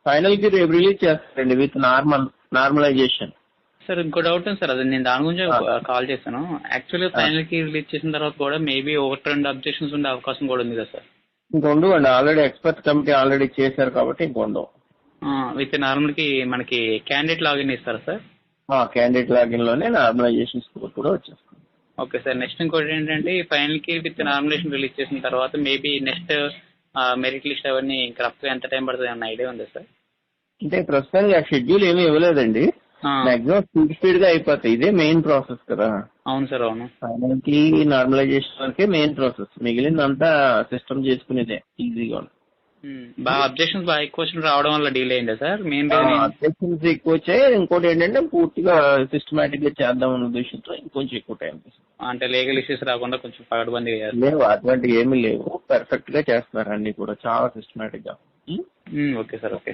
Final కి రేపు release చేస్తారండి విత్ నార్మలైజేషన్. సార్ ఇంకో డౌట్ ఉంది సార్, అది నేను దాని గురించి కాల్ చేశాను. యాక్చువల్గా ఫైనల్ కి రిలీజ్ చేసిన తర్వాత కూడా మేబీ 1-2 అబ్జెక్షన్స్ ఉండే అవకాశం కూడా ఉంది కదా సార్? ఇంకొండవండి, ఆల్రెడీ ఎక్స్పర్ట్ కమిటీ ఆల్రెడీ చేశారు కాబట్టి ఇంకొండవు. విత్ నార్మల్ కి మనకి క్యాండిడేట్ లాగిన్ ఇస్తారా సార్? క్యాండిడేట్ లాగిన్ లోనే నార్మలైజేషన్ స్కోర్ కూడా వచ్చేస్తుంది. Okay sir. నెక్స్ట్ ఇంకోటి ఏంటంటే ఫైనల్ కి విత్ నార్మలైజేషన్ రిలీజ్ చేసిన తర్వాత మేబీ నెక్స్ట్ మెరిట్ లిస్ట్ అవన్నీ ఇంకా రఫ్గా ఎంత టైం పడుతుంది అన్న ఐడియా ఉందా సార్? అంటే ప్రస్తుతానికి ఆ షెడ్యూల్ ఏమీ ఇవ్వలేదండి. మాక్సిమం స్పీడ్ గా అయిపోతాయి. ఇదే మెయిన్ ప్రాసెస్ కదా. అవును సార్, అవును. ఫైనల్ కి నార్మలైజేషన్ వరకే మెయిన్ ప్రాసెస్, మిగిలిందంతా సిస్టమ్ చేసుకునేదే ఈజీగా. బాగా అబ్జెక్షన్స్ బాగా ఎక్కువ వచ్చిన రావడం వల్ల డీలే అయిందా సార్? మెయిన్ అబ్జెక్షన్స్ ఎక్కువ వచ్చాయి. ఇంకోటి ఏంటంటే పూర్తిగా సిస్టమేటిక్ గా చేద్దాం అనే ఉద్దేశంతో ఇంకొంచెం ఎక్కువ టైం తీసుకుంటాం. అంటే లీగల్ ఇష్యూస్ రాకుండా కొంచెం పగడబంది లేవు, అటువంటి ఏమీ లేవు. పర్ఫెక్ట్ గా చేస్తున్నారు అన్ని కూడా, చాలా సిస్టమేటిక్ గా. Okay sir, okay.